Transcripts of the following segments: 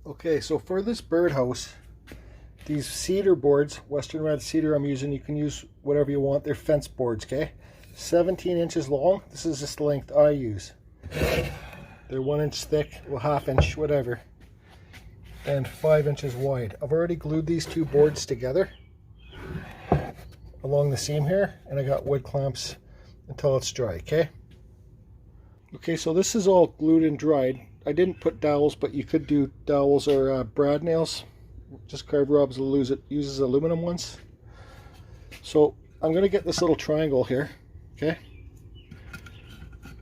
Okay, so for this birdhouse, these cedar boards, Western red cedar I'm using, you can use whatever you want. They're fence boards, okay? 17 inches long. This is just the length I use. They're 1 inch thick, well, ½ inch, whatever, and 5 inches wide. I've already glued these two boards together along the seam here, and I got wood clamps until it's dry, okay? Okay, so this is all glued and dried. I didn't put dowels, but you could do dowels or brad nails. Just carve Rob's uses aluminum ones. So I'm going to get this little triangle here, okay?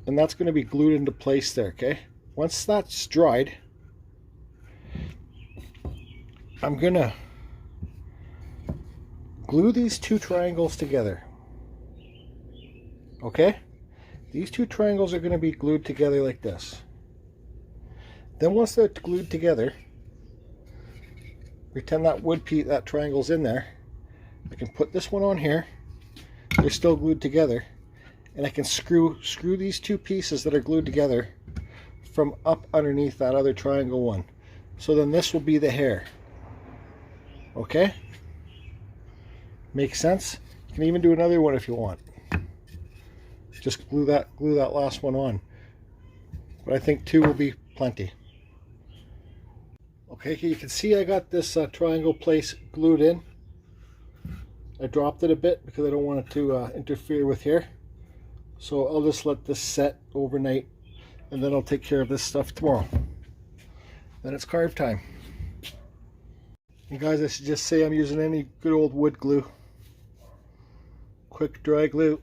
And that's going to be glued into place there, okay? Once that's dried, I'm going to glue these two triangles together, okay? These two triangles are going to be glued together like this. Then once they're glued together, pretend that that triangle's in there. I can put this one on here. They're still glued together, and I can screw these two pieces that are glued together from up underneath that other triangle one. So then this will be the hair. Okay? Makes sense? You can even do another one if you want. Just glue that last one on. But I think two will be plenty. Okay, you can see I got this triangle place glued in. I dropped it a bit because I don't want it to interfere with here. So I'll just let this set overnight, and then I'll take care of this stuff tomorrow. Then it's carve time. And guys, I should just say I'm using any good old wood glue. Quick dry glue.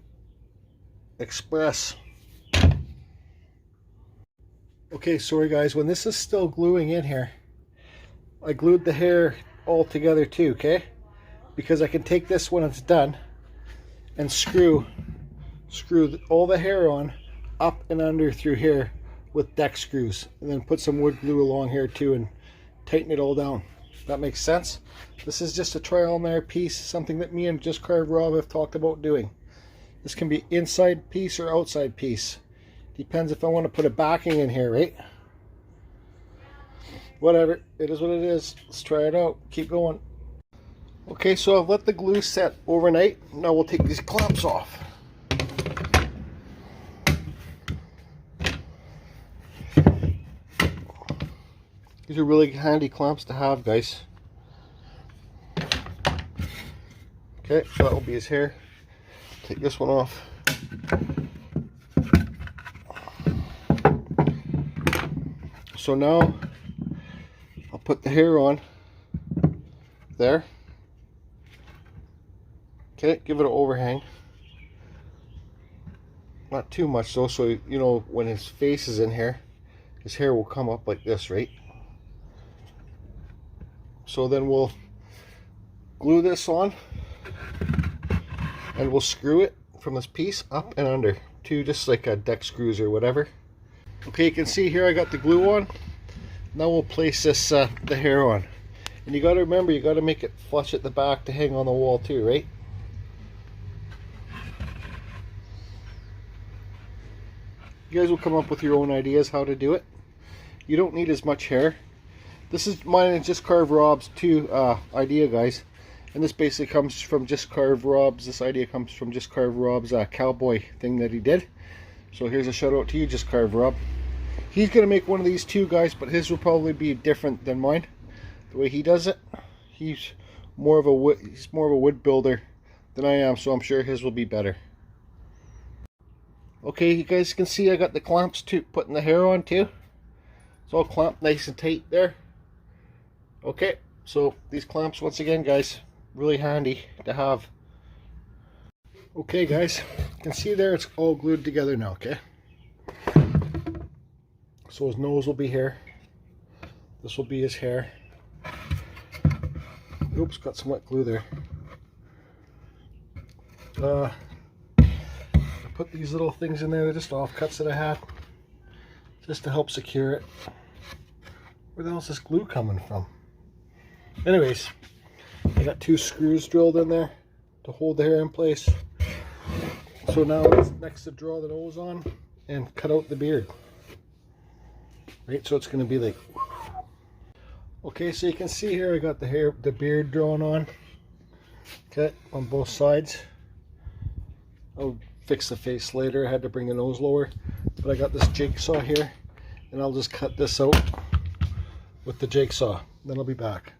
Express. Okay, sorry guys, when this is still gluing in here, I glued the hair all together too, okay? Because I can take this when it's done and screw all the hair on up and under through here with deck screws, and then put some wood glue along here too and tighten it all down. That makes sense? This is just a trial and error piece, something that me and Just Carve Rob have talked about doing. This can be inside piece or outside piece. Depends if I want to put a backing in here, right? Whatever, it is what it is. Let's try it out. Keep going. Okay, so I've let the glue set overnight. Now we'll take these clamps off. These are really handy clamps to have, guys. Okay, so that will be his hair. Take this one off. So now I'll put the hair on there. Okay, give it an overhang. Not too much though, so you know when his face is in here, his hair will come up like this, right? So then we'll glue this on, and we'll screw it from this piece up and under to just like a deck screws or whatever. Okay, you can see here I got the glue on. Now we'll place this the hair on, and you got to remember, you got to make it flush at the back to hang on the wall too, right? You guys will come up with your own ideas how to do it. You don't need as much hair. This is mine and Just Carve Rob's idea, guys. And this basically comes from Just Carve Rob's. This idea comes from Just Carve Rob's cowboy thing that he did. So here's a shout out to you, Just Carve Rob. He's gonna make one of these too, guys, but his will probably be different than mine. The way he does it, he's more of a wood builder than I am, so I'm sure his will be better. Okay, you guys can see I got the clamps to putting the hair on too. It's all clamped nice and tight there. Okay, so these clamps, once again, guys, really handy to have. Okay, guys, you can see there it's all glued together now, okay? So his nose will be here. This will be his hair. Oops, got some wet glue there. I put these little things in there. They're just offcuts that I had, just to help secure it. Where the hell is this glue coming from? Anyways, I got 2 screws drilled in there to hold the hair in place. So now it's next to draw the nose on and cut out the beard. Right, so it's going to be like Okay, so you can see here I got the beard drawn on. Okay, on both sides. I'll fix the face later. I had to bring the nose lower, but I got this jigsaw here, and I'll just cut this out with the jigsaw. Then I'll be back,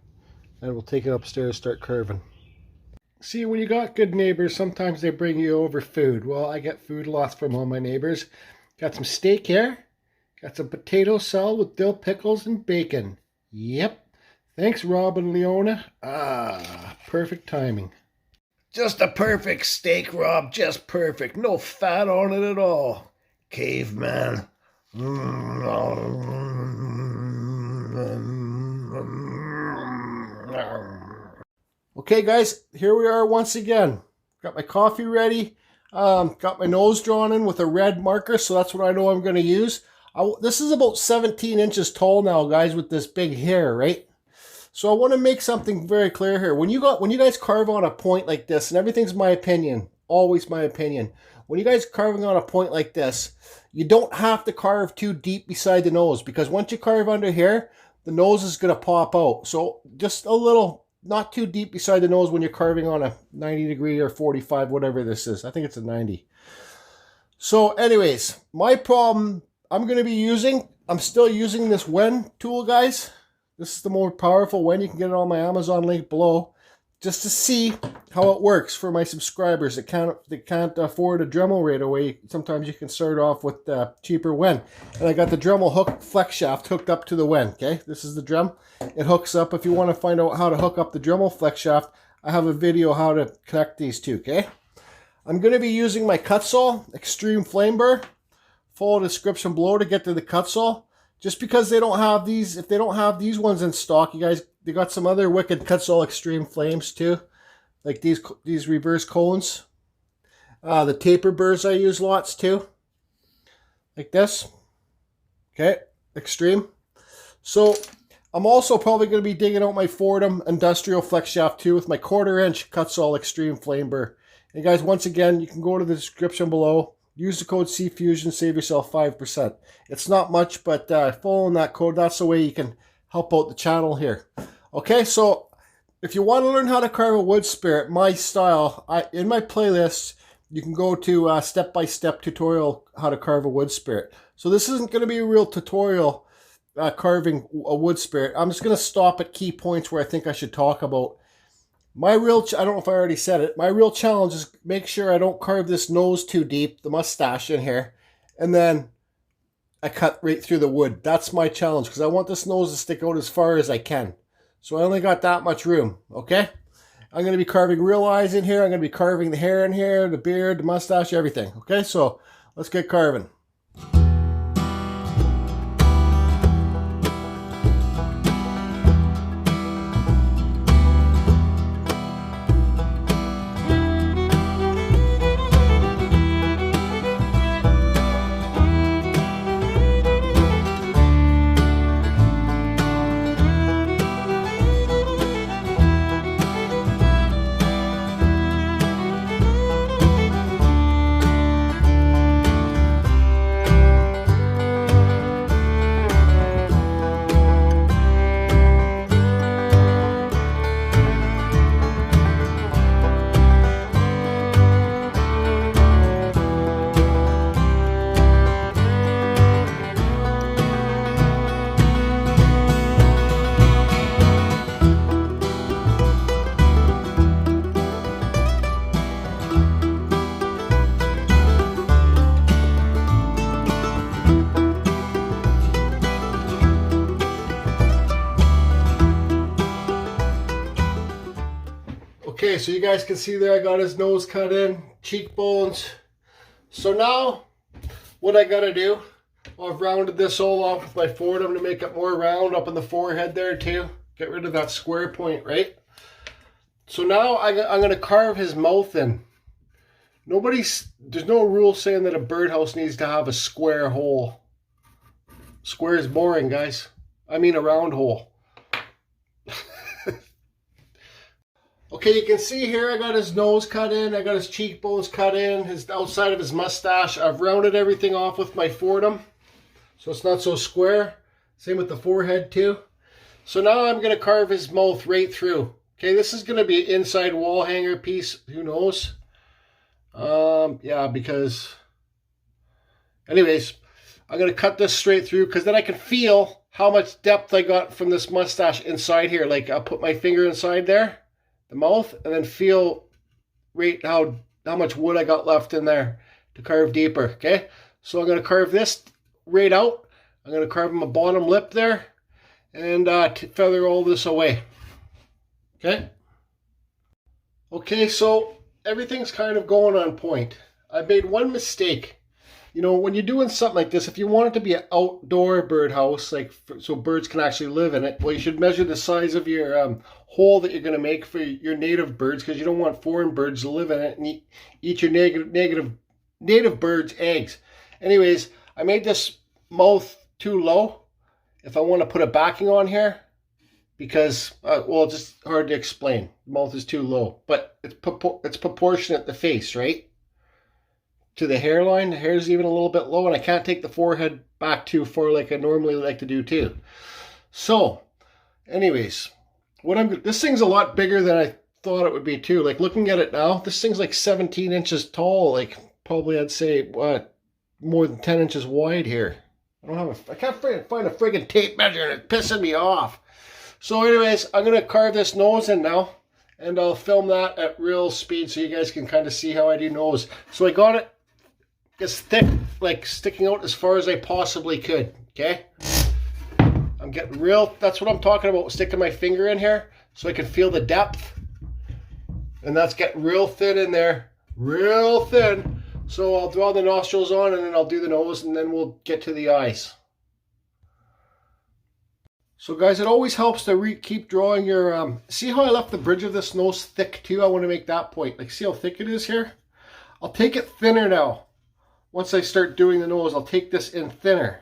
and we'll take it upstairs, start carving. See, when you got good neighbors, sometimes they bring you over food. Well, I get food lots from all my neighbors. Got some steak here. Got some potato salad with dill pickles and bacon. Yep. Thanks, Rob and Leona. Ah, perfect timing. Just a perfect steak, Rob. Just perfect. No fat on it at all. Caveman. Okay, guys, here we are once again. Got my coffee ready. Got my nose drawn in with a red marker, so that's what I know I'm going to use. This is about 17 inches tall now, guys, with this big hair, right? So I want to make something very clear here. When you guys carve on a point like this, and everything's my opinion, always my opinion. When you guys carving on a point like this, you don't have to carve too deep beside the nose, because once you carve under here, the nose is going to pop out. So just a little, not too deep beside the nose when you're carving on a 90 degree or 45, whatever this is. I think it's a 90. So anyways, my problem I'm still using this Wen tool, guys. This is the more powerful Wen. You can get it on my Amazon link below, just to see how it works for my subscribers that can't afford a Dremel right away. Sometimes you can start off with the cheaper Wen. And I got the Dremel hook flex shaft hooked up to the Wen. Okay, this is the Dremel. It hooks up. If you want to find out how to hook up the Dremel flex shaft, I have a video how to connect these two. Okay, I'm going to be using my Kutzall Extreme Flame Burr. Follow the description below to get to the Kutzall. Just because they don't have these, if they don't have these ones in stock, you guys, they got some other wicked Kutzall Extreme Flames too, like these reverse cones. The taper burrs I use lots too, like this. Okay, Extreme. So I'm also probably going to be digging out my Fordham Industrial Flex Shaft too with my 1/4 inch Kutzall Extreme Flame Burr. And guys, once again, you can go to the description below. Use the code CFusion, save yourself 5%. It's not much, but following that code, that's the way you can help out the channel here. Okay, so if you want to learn how to carve a wood spirit, my style, in my playlist, you can go to step-by-step tutorial how to carve a wood spirit. So this isn't going to be a real tutorial carving a wood spirit. I'm just going to stop at key points where I think I should talk about. I don't know if I already said it. My real challenge is make sure I don't carve this nose too deep, the mustache in here, and then I cut right through the wood. That's my challenge, because I want this nose to stick out as far as I can. So I only got that much room, okay? I'm going to be carving real eyes in here. I'm going to be carving the hair in here, the beard, the mustache, everything. Okay, so let's get carving. Okay, so you guys can see there I got his nose cut in, cheekbones. So now, what I gotta do, I've rounded this all off with my Fordham to make it more round up in the forehead there too. Get rid of that square point, right? So now I'm gonna carve his mouth in. There's no rule saying that a birdhouse needs to have a square hole. Square is boring, guys. I mean a round hole. Okay, you can see here I got his nose cut in, I got his cheekbones cut in, his outside of his mustache. I've rounded everything off with my Fordham, so it's not so square. Same with the forehead too. So now I'm going to carve his mouth right through. Okay, this is going to be an inside wall hanger piece. Who knows? Yeah, because... Anyways, I'm going to cut this straight through because then I can feel how much depth I got from this mustache inside here. Like, I'll put my finger inside there, the mouth, and then feel right how much wood I got left in there to carve deeper, okay? So I'm going to carve this right out. I'm going to carve my bottom lip there and feather all this away, okay? Okay, so everything's kind of going on point. I made one mistake. You know, when you're doing something like this, if you want it to be an outdoor birdhouse, like so birds can actually live in it, well, you should measure the size of your hole that you're going to make for your native birds, because you don't want foreign birds to live in it and eat your native birds' eggs. Anyways, I made this mouth too low if I want to put a backing on here, because, well, it's just hard to explain. The mouth is too low, but it's proportionate to the face, right? To the hairline. The hair is even a little bit low, and I can't take the forehead back too far like I normally like to do too. So, anyways, this thing's a lot bigger than I thought it would be too. Like, looking at it now, this thing's like 17 inches tall. Like, probably I'd say what, more than 10 inches wide here. I can't find a friggin' tape measure, and it's pissing me off. So, anyways, I'm gonna carve this nose in now, and I'll film that at real speed so you guys can kind of see how I do nose. So I got it as thick, like sticking out as far as I possibly could, okay? I'm getting real, that's what I'm talking about, sticking my finger in here so I can feel the depth. And that's getting real thin in there, real thin. So I'll draw the nostrils on, and then I'll do the nose, and then we'll get to the eyes. So guys, it always helps to keep drawing your, see how I left the bridge of this nose thick too? I want to make that point. Like, see how thick it is here? I'll take it thinner now. Once I start doing the nose, I'll take this in thinner.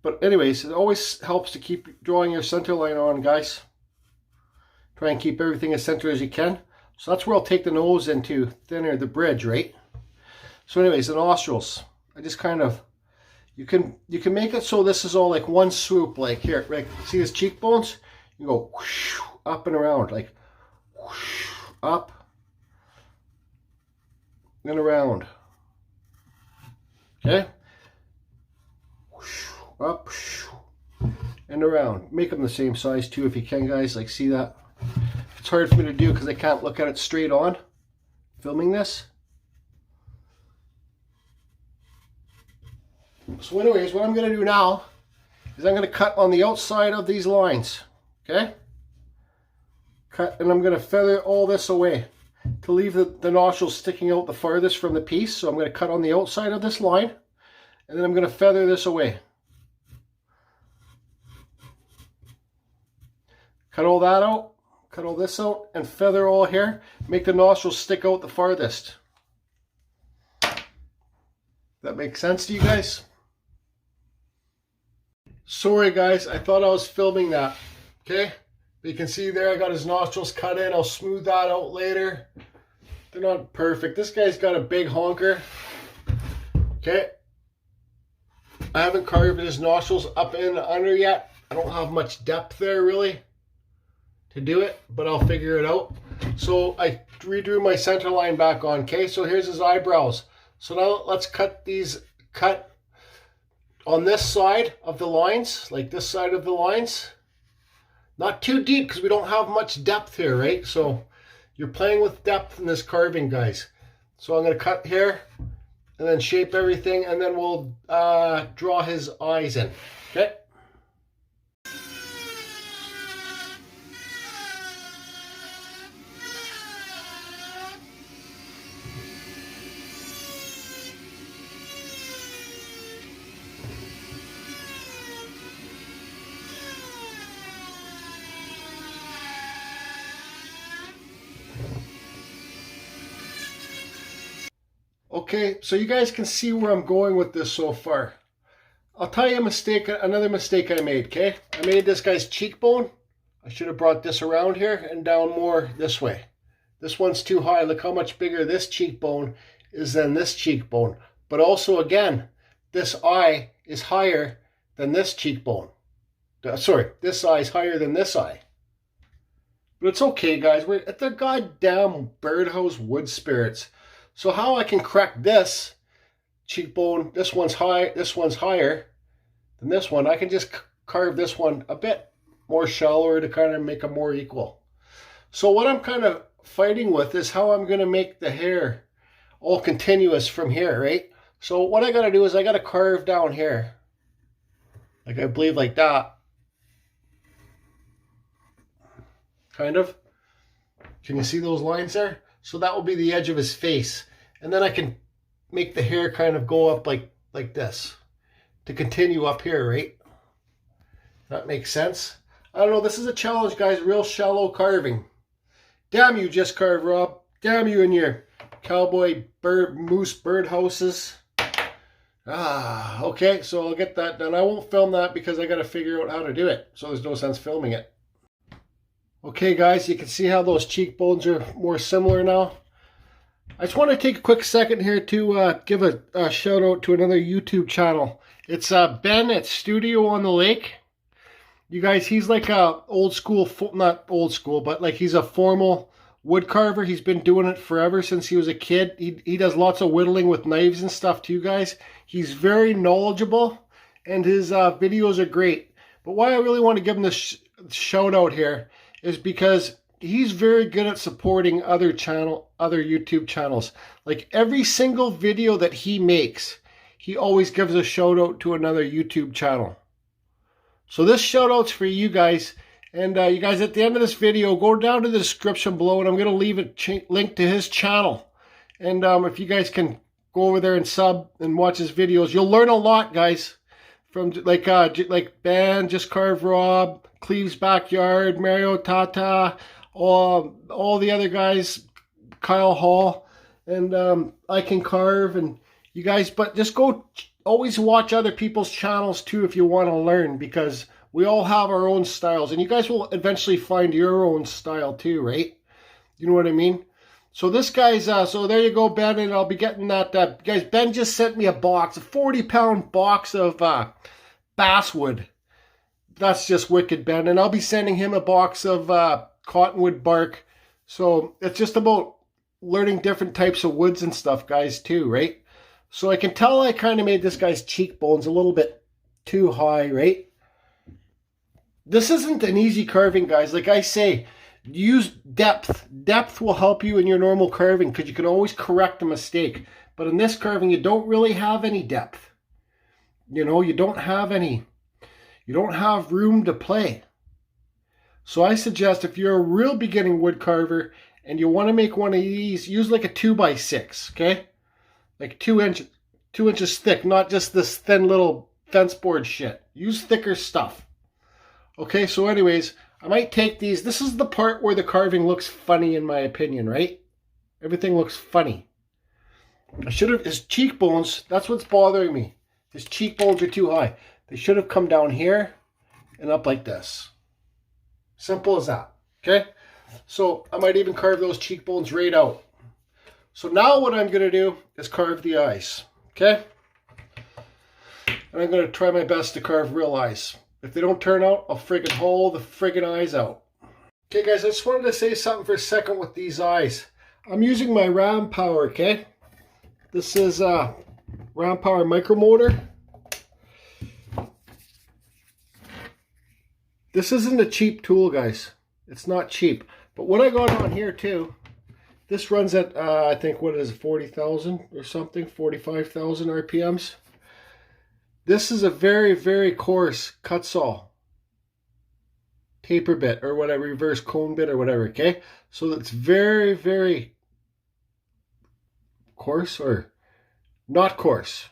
But anyways, it always helps to keep drawing your center line on, guys. Try and keep everything as center as you can. So that's where I'll take the nose into thinner, the bridge, right? So anyways, the nostrils. I just kind of, you can make it so this is all like one swoop, like here, right? See his cheekbones? You go whoosh, up and around, like whoosh, up and around. Okay? Whoosh, up and around. Make them the same size too if you can, guys. Like, see that? It's hard for me to do because I can't look at it straight on filming this. So anyways, what I'm going to do now is I'm going to cut on the outside of these lines, okay? Cut, and I'm going to feather all this away to leave the nostrils sticking out the farthest from the piece. So I'm going to cut on the outside of this line, and then I'm going to feather this away. Cut all that out, cut all this out, and feather all here. Make the nostrils stick out the farthest. That makes sense to you guys? Sorry guys, I thought I was filming that, okay? But you can see there I got his nostrils cut in. I'll smooth that out later. They're not perfect. This guy's got a big honker, okay? I haven't carved his nostrils up and under yet. I don't have much depth there really to do it, but I'll figure it out. So I redrew my center line back on, okay? So here's his eyebrows. So now let's cut on this side of the lines, like this side of the lines. Not too deep because we don't have much depth here, right? So you're playing with depth in this carving, guys. So I'm going to cut here and then shape everything, and then we'll draw his eyes in, okay? Okay, so you guys can see where I'm going with this so far. I'll tell you another mistake I made, okay? I made this guy's cheekbone. I should have brought this around here and down more this way. This one's too high. Look how much bigger this cheekbone is than this cheekbone. But also, again, this eye is higher than this cheekbone. Sorry, this eye is higher than this eye. But it's okay, guys. We're at the goddamn birdhouse wood spirits. So how I can correct this cheekbone, this one's high, this one's higher than this one, I can just carve this one a bit more shallower to kind of make them more equal. So what I'm kind of fighting with is how I'm going to make the hair all continuous from here, right? So what I got to do is I got to carve down here. Like I believe like that. Kind of. Can you see those lines there? So that will be the edge of his face. And then I can make the hair kind of go up like this to continue up here, right? That makes sense? I don't know. This is a challenge, guys. Real shallow carving. Damn you, Just Carve Rob. Damn you and your cowboy moose birdhouses. Okay. So I'll get that done. I won't film that because I got to figure out how to do it. So there's no sense filming it. Okay, guys. You can see how those cheekbones are more similar now. I just want to take a quick second here to give a shout out to another YouTube channel. It's Ben at Studio on the Lake. You guys, he's like a old school, not old school, but like he's a formal wood carver. He's been doing it forever since he was a kid. He does lots of whittling with knives and stuff too, guys. He's very knowledgeable and his videos are great. But why I really want to give him this shout out here is because he's very good at supporting other YouTube channels. Like every single video that he makes, he always gives a shout out to another YouTube channel. So this shout out's for you guys. And you guys, at the end of this video, go down to the description below and I'm going to leave a link to his channel. And if you guys can go over there and sub and watch his videos, you'll learn a lot, guys. From like Ben, Just Carve Rob, Cleve's Backyard, Mario Tata, all the other guys, Kyle Hall, and I Can Carve, and you guys, but just go always watch other people's channels too if you want to learn, because we all have our own styles and you guys will eventually find your own style too, right? You know what I mean? So this guy's, so there you go, Ben, and I'll be getting that, guys, Ben just sent me a box, a 40-pound box of basswood. That's just wicked, Ben, and I'll be sending him a box of cottonwood bark. So it's just about learning different types of woods and stuff, guys, too, right? So I can tell I kind of made this guy's cheekbones a little bit too high, right? This isn't an easy carving, guys. Like I say, use depth. Depth will help you in your normal carving because you can always correct a mistake. But in this carving, you don't really have any depth. You know, you don't have any. You don't have room to play. So I suggest if you're a real beginning wood carver and you want to make one of these, use like a 2x6, okay? Like 2 inches thick, not just this thin little fence board shit. Use thicker stuff. Okay, so anyways, I might take these. This is the part where the carving looks funny in my opinion, right? Everything looks funny. I should have, his cheekbones, that's what's bothering me. His cheekbones are too high. They should have come down here and up like this. Simple as that, okay? So I might even carve those cheekbones right out. So now what I'm going to do is carve the eyes, okay? And I'm going to try my best to carve real eyes. If they don't turn out, I'll friggin' haul the friggin' eyes out. Okay, guys, I just wanted to say something for a second with these eyes. I'm using my Ram Power, okay? This is Ram Power micromotor. This isn't a cheap tool, guys. It's not cheap. But what I got on here too, this runs at, I think, what is it, 40,000 or something, 45,000 RPMs. This is a very, very coarse Kutzall taper bit or whatever, reverse cone bit or whatever, okay? So it's very, very coarse or not coarse.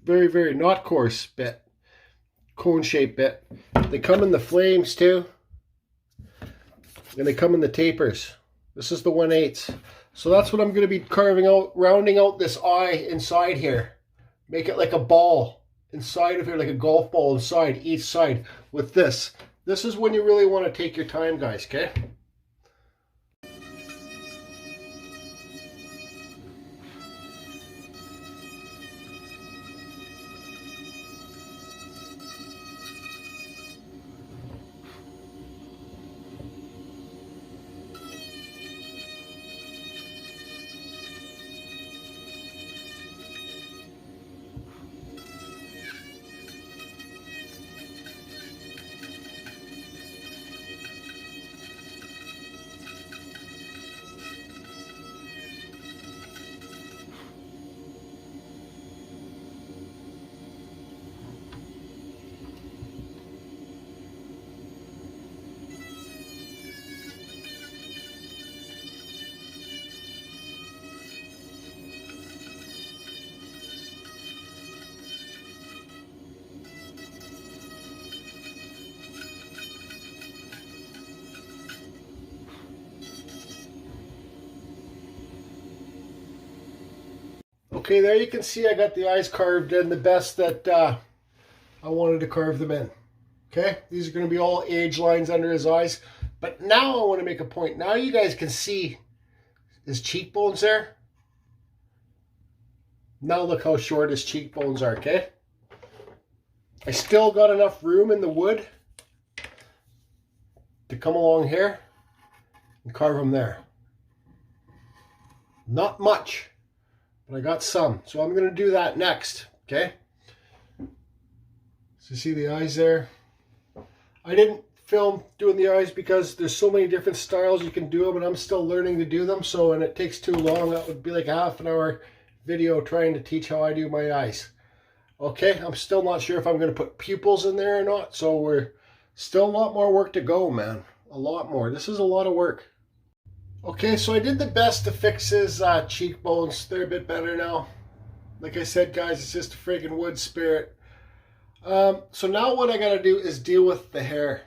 Very, very not coarse bit. Cone shaped bit. They come in the flames too. And they come in the tapers. This is the 1/8. So that's what I'm going to be carving out, rounding out this eye inside here. Make it like a ball inside of here, like a golf ball inside, each side with this. This is when you really want to take your time, guys, okay? Okay, there you can see I got the eyes carved in the best that I wanted to carve them in. Okay, these are going to be all age lines under his eyes. But now I want to make a point. Now you guys can see his cheekbones there. Now look how short his cheekbones are, okay? I still got enough room in the wood to come along here and carve them there. Not much, but I got some. So I'm going to do that next, okay? So you see the eyes there? I didn't film doing the eyes because there's so many different styles you can do them, and I'm still learning to do them. So, and it takes too long. That would be like a half-an-hour video trying to teach how I do my eyes. Okay, I'm still not sure if I'm going to put pupils in there or not. So we're still a lot more work to go, man. A lot more. This is a lot of work. Okay, so I did the best to fix his cheekbones. They're a bit better now. Like I said, guys, it's just a friggin' wood spirit. So now what I got to do is deal with the hair.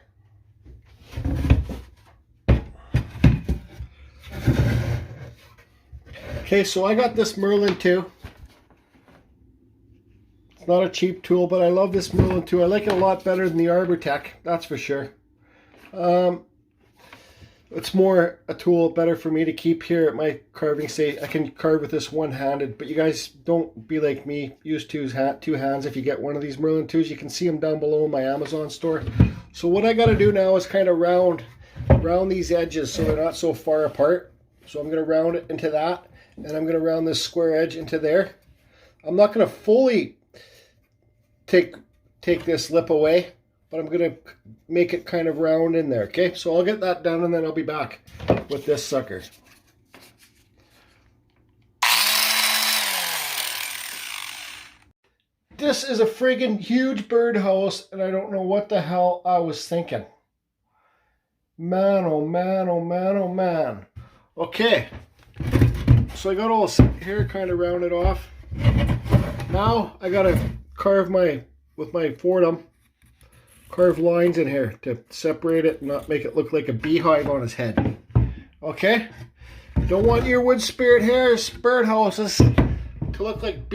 Okay, so I got this Merlin too. It's not a cheap tool, but I love this Merlin too. I like it a lot better than the Arbortech, that's for sure. It's more a tool better for me to keep here at my carving state. I can carve with this one-handed, but you guys don't be like me. Use two hands if you get one of these Merlin 2s. You can see them down below in my Amazon store. So what I got to do now is kind of round these edges so they're not so far apart. So I'm going to round it into that, and I'm going to round this square edge into there. I'm not going to fully take this lip away, but I'm going to make it kind of round in there, okay? So I'll get that done, and then I'll be back with this sucker. This is a friggin' huge birdhouse, and I don't know what the hell I was thinking. Man, oh man, oh man, oh man. Okay, so I got all this hair kind of rounded off. Now I got to carve with my Fordham, carve lines in here to separate it and not make it look like a beehive on his head. Okay? Don't want your wood spirit hairs, birdhouses, to look like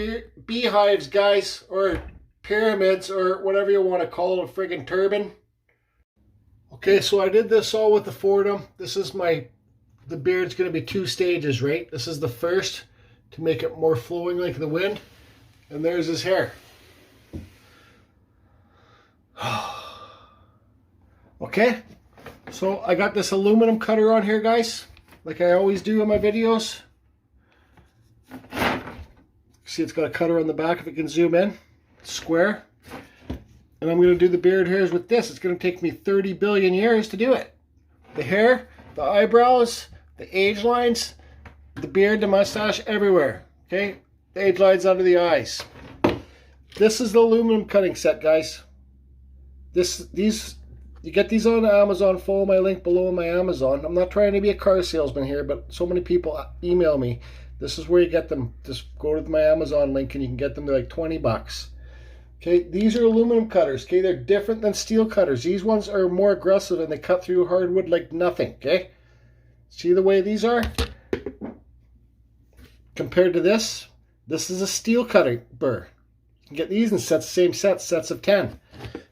beehives, guys, or pyramids, or whatever you want to call it, a friggin' turban. Okay, so I did this all with the Fordham. This is the beard's going to be 2 stages, right? This is the first to make it more flowing like the wind. And there's his hair. Okay, so I got this aluminum cutter on here, guys, like I always do in my videos. See, it's got a cutter on the back if it can zoom in. It's square. And I'm going to do the beard hairs with this. It's going to take me 30 billion years to do it. The hair, the eyebrows, the age lines, the beard, the mustache, everywhere. Okay, the age lines under the eyes. This is the aluminum cutting set, guys. You get these on Amazon. Follow my link below in my Amazon. I'm not trying to be a car salesman here, but so many people email me. This is where you get them. Just go to my Amazon link and you can get them. They're like 20 bucks. Okay, these are aluminum cutters. Okay, they're different than steel cutters. These ones are more aggressive and they cut through hardwood like nothing. Okay, see the way these are compared to this. This is a steel cutting burr. You can get these in sets of 10.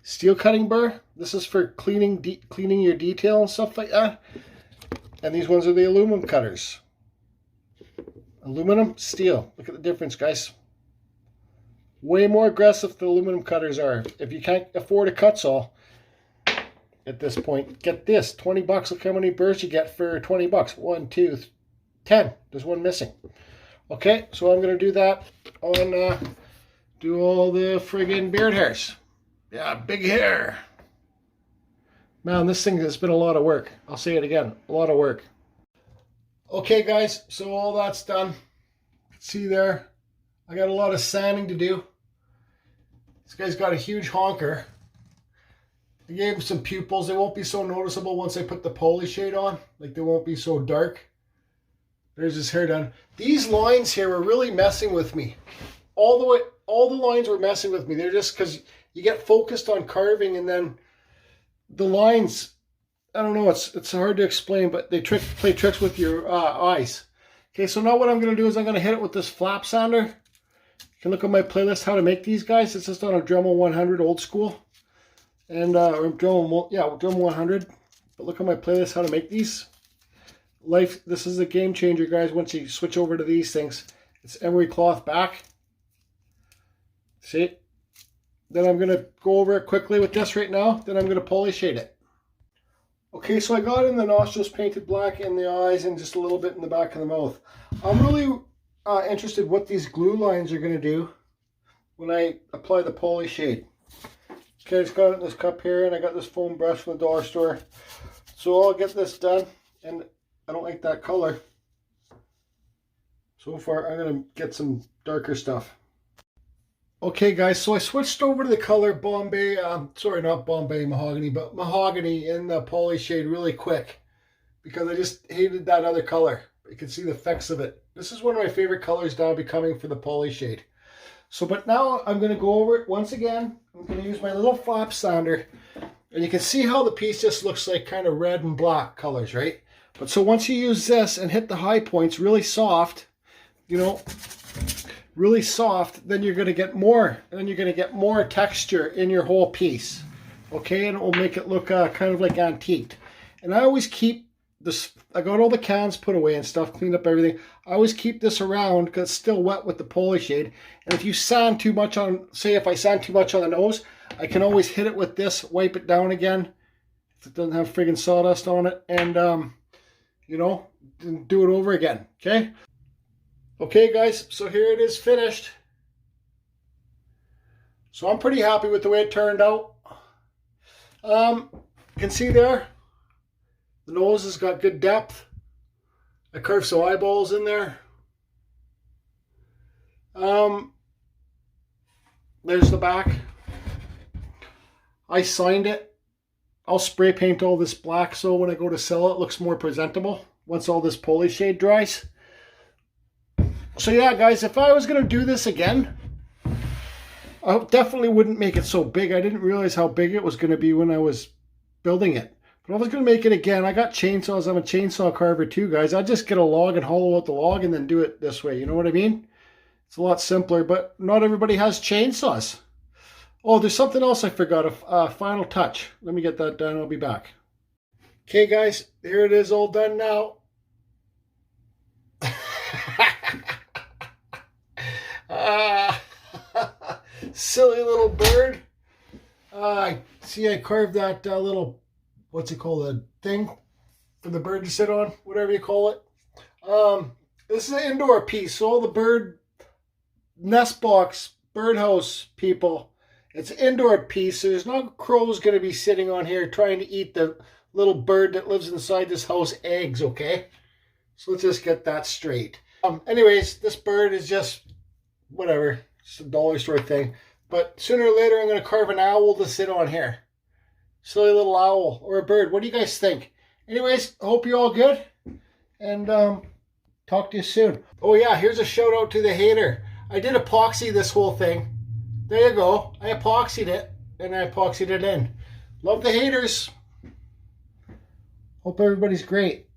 Steel cutting burr, this is for cleaning your detail and stuff like that. And these ones are the aluminum cutters. Aluminum, steel. Look at the difference, guys. Way more aggressive the aluminum cutters are. If you can't afford a Kutzall at this point, get this. 20 bucks. Look how many burrs you get for 20 bucks. 1, 2, 10. There's one missing. Okay, so I'm going to do that on, do all the friggin' beard hairs. Yeah, big hair. Man, this thing has been a lot of work. I'll say it again, a lot of work. Okay, guys, so all that's done. See there, I got a lot of sanding to do. This guy's got a huge honker. I gave him some pupils. They won't be so noticeable once I put the poly shade on. Like, they won't be so dark. There's his hair done. These lines here were really messing with me. All the lines were messing with me. They're just because you get focused on carving and then the lines, I don't know, it's hard to explain, but they play tricks with your eyes. Okay, so now what I'm going to do is I'm going to hit it with this flap sander. You can look at my playlist how to make these guys. It's just on a Dremel 100 old school. And or Dremel 100. But look at my playlist how to make these. This is a game changer, guys. Once you switch over to these things, it's emery cloth back. See? Then I'm going to go over it quickly with this right now. Then I'm going to poly shade it. Okay, so I got in the nostrils painted black in the eyes and just a little bit in the back of the mouth. I'm really interested what these glue lines are going to do when I apply the poly shade. Okay, I just got it in this cup here, and I got this foam brush from the dollar store. So I'll get this done, and I don't like that color. So far, I'm going to get some darker stuff. Okay guys, so I switched over to the color Bombay, sorry, not Bombay Mahogany, but Mahogany in the poly shade really quick because I just hated that other color. You can see the effects of it. This is one of my favorite colors now becoming for the poly shade. So, but now I'm going to go over it once again. I'm going to use my little flap sander, and you can see how the piece just looks like kind of red and black colors, right? But so once you use this and hit the high points really soft, you know, really soft, then you're going to get more, and then you're going to get more texture in your whole piece. Okay, and it will make it look kind of like antiqued. And I always keep this, I got all the cans put away and stuff, cleaned up everything. I always keep this around because it's still wet with the poly shade. And if you sand too much on, say if I sand too much on the nose, I can always hit it with this, wipe it down again if it doesn't have friggin' sawdust on it, and you know, do it over again. Okay. Okay guys, so here it is finished. So I'm pretty happy with the way it turned out. You can see there, the nose has got good depth. I carved some eyeballs in there. There's the back. I signed it. I'll spray paint all this black so when I go to sell it looks more presentable once all this poly shade dries. So yeah, guys, if I was going to do this again, I definitely wouldn't make it so big. I didn't realize how big it was going to be when I was building it. But if I was going to make it again, I got chainsaws. I'm a chainsaw carver too, guys. I'd just get a log and hollow out the log and then do it this way. You know what I mean? It's a lot simpler, but not everybody has chainsaws. Oh, there's something else I forgot. A final touch. Let me get that done. I'll be back. Okay, guys, here it is all done now. Silly little bird. See, I carved that little, what's it called, a thing for the bird to sit on, whatever you call it. This is an indoor piece, so all the bird nest box, birdhouse people, it's an indoor piece. So there's no crows going to be sitting on here trying to eat the little bird that lives inside this house eggs, okay? So let's just get that straight. Anyways, this bird is just whatever. It's a dollar store thing. But sooner or later, I'm going to carve an owl to sit on here. Silly little owl or a bird. What do you guys think? Anyways, I hope you're all good. And talk to you soon. Oh yeah, here's a shout out to the hater. I did epoxy this whole thing. There you go. I epoxied it. And I epoxied it in. Love the haters. Hope everybody's great.